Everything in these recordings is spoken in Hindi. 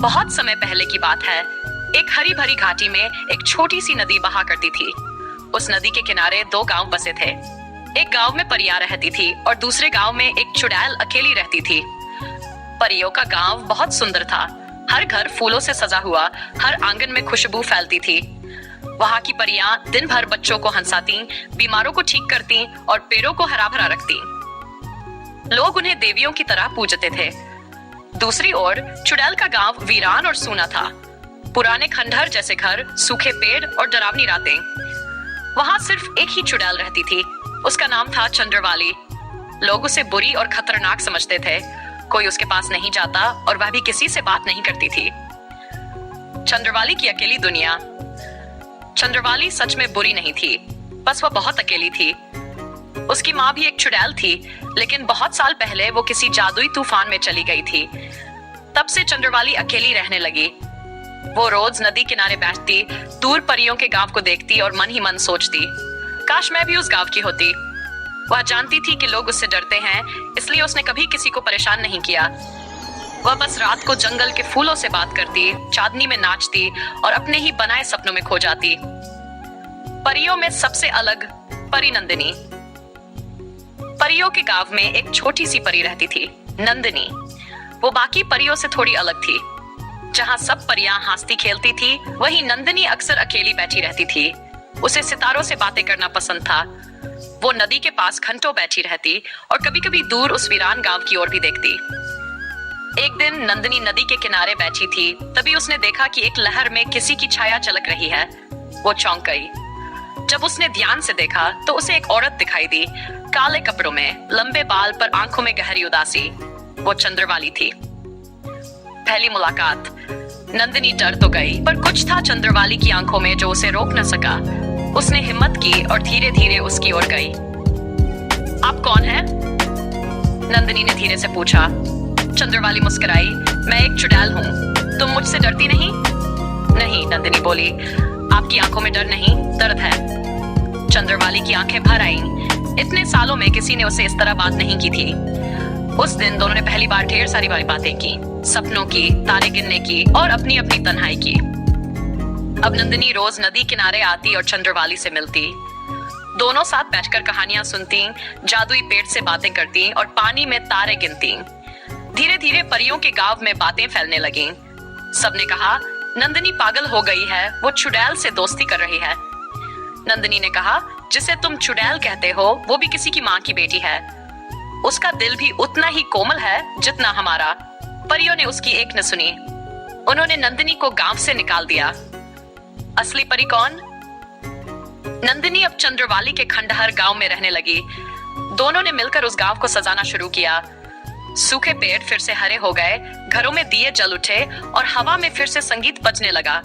बहुत समय पहले की बात है। एक हरी भरी घाटी में एक छोटी सी नदी बहा करती थी। उस नदी के किनारे दो गांव बसे थे। एक गांव में परियां रहती थी और दूसरे गांव में एक चुड़ैल अकेली रहती थी। परियों का गांव बहुत सुंदर था। हर घर फूलों से सजा हुआ, हर आंगन में खुशबू फैलती थी। वहां की परियां दिन भर बच्चों को हंसाती, बीमारों को ठीक करती और पेड़ों को हरा भरा रखती। लोग उन्हें देवियों की तरह पूजते थे। दूसरी ओर चुड़ैल का गांव वीरान और सूना था। पुराने खंडहर जैसे घर, सूखे पेड़ और डरावनी रातें। वहां सिर्फ एक ही चुड़ैल रहती थी। उसका नाम था चंद्रवाली। लोग उसे बुरी और खतरनाक समझते थे। कोई उसके पास नहीं जाता और वह भी किसी से बात नहीं करती थी। चंद्रवाली की अकेली दुनिया। चंद्रवाली सच में बुरी नहीं थी, बस वह बहुत अकेली थी। उसकी माँ भी एक चुड़ैल थी, लेकिन बहुत साल पहले वो किसी जादुई तूफान में चली गई थी। तब से चंद्रवाली अकेली रहने लगी। वो रोज नदी किनारे बैठती, दूर परियों के गांव को देखती और मन ही मन सोचती, काश मैं भी उस गांव की होती। वह जानती थी कि लोग उससे डरते हैं, इसलिए उसने कभी किसी को परेशान नहीं किया। वह बस रात को जंगल के फूलों से बात करती, चांदनी में नाचती और अपने ही बनाए सपनों में खो जाती। परियों में सबसे अलग परी नंदिनी। परियों के गांव में एक छोटी सी परी रहती थी, नंदिनी। वो बाकी परियों से थोड़ी अलग थी। जहां सब परियां हंसती खेलती थी, वहीं नंदिनी अक्सर अकेली बैठी रहती थी। उसे सितारों से बातें करना पसंद था। वो नदी के पास घंटों बैठी रहती और कभी-कभी दूर उस वीरान गांव की ओर भी देखती। एक दिन नंदिनी नदी के किनारे बैठी थी, तभी उसने देखा कि एक लहर में किसी की छाया झलक रही है। वो चौंक गई। जब उसने ध्यान से देखा तो उसे एक औरत दिखाई दी, काले कपड़ों में, लंबे बाल पर आंखों में गहरी उदासी। वो चंद्रवाली थी। पहली मुलाकात। नंदिनी डर तो गई, पर कुछ था चंद्रवाली की आंखों में जो उसे रोक न सका। उसने हिम्मत की और धीरे धीरे उसकी ओर गई। आप कौन हैं? नंदिनी ने धीरे से पूछा। चंद्रवाली मुस्कुराई। मैं एक चुड़ैल हूँ। तुम मुझसे डरती नहीं? नहीं, नंदिनी बोली। आपकी आंखों में डर नहीं, दर्द है। चंद्रवाली की आंखें भर आईं। इतने सालों में किसी ने उसे इस तरह बात नहीं की थी। उस दिन दोनों ने पहली बार ढेर सारी बातें की, सपनों की, तारे गिनने की और अपनी अपनी तन्हाई की। अब नंदिनी रोज नदी किनारे आती और चंद्रवाली से मिलती। दोनों साथ बैठकर कहानियां सुनती, जादुई पेड़ से बातें करती और पानी में तारे गिनती। धीरे धीरे परियों के गांव में बातें फैलने लगीं। सबने कहा, नंदिनी पागल हो गई है, वो चुड़ैल से दोस्ती कर रही है। नंदिनी ने कहा, जिसे तुम चुड़ैल कहते हो वो भी किसी की माँ की बेटी है। उसका दिल भी उतना ही कोमल है जितना हमारा। परियों ने उसकी एक न सुनी। उन्होंने नंदिनी को गांव से निकाल दिया। असली परी कौन? नंदिनी अब चंद्रवाली के खंडहर गांव में रहने लगी। दोनों ने मिलकर उस गांव को सजाना शुरू किया। सूखे पेड़ फिर से हरे हो गए, घरों में दिए जल उठे और हवा में फिर से संगीत बजने लगा।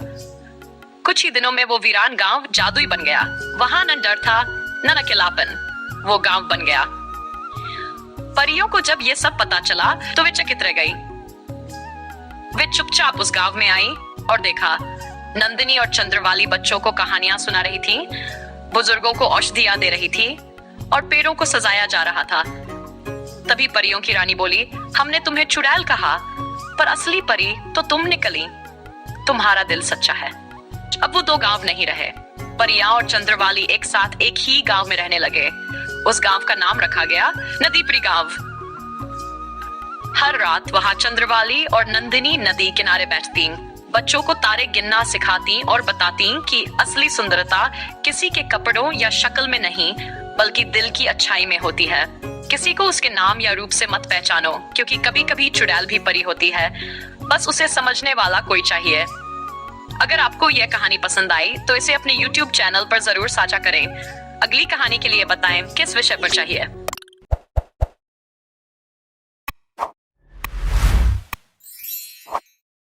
कुछ ही दिनों में वो वीरान गांव जादुई बन गया। वहां न डर था, न अकेलापन। वो गांव बन गया। परियों को जब ये सब पता चला तो वे चकित रह गई। वे चुपचाप उस गांव में आई और देखा, नंदिनी और चंद्रवाली बच्चों को कहानियां सुना रही थी, बुजुर्गों को औषधियां दे रही थी और पेड़ों को सजाया जा रहा था। तभी परियों की रानी बोली, हमने तुम्हें चुड़ैल कहा, पर असली परी तो तुम निकली। तुम्हारा दिल सच्चा है। अब वो दो गांव नहीं रहे। परियां और चंद्रवाली एक साथ एक ही गांव में रहने लगे। उस गांव का नाम रखा गया नदीपुरी गांव। हर रात वहां चंद्रवाली और नंदिनी नदी किनारे बैठती, बच्चों को तारे गिनना सिखाती और बताती कि असली सुंदरता किसी के कपड़ों या शक्ल में नहीं, बल्कि दिल की अच्छाई में होती है। किसी को उसके नाम या रूप से मत पहचानो, क्योंकि कभी कभी चुड़ैल भी परी होती है। बस उसे समझने वाला कोई चाहिए। अगर आपको यह कहानी पसंद आई तो इसे अपने YouTube चैनल पर जरूर साझा करें। अगली कहानी के लिए बताएं किस विषय पर चाहिए।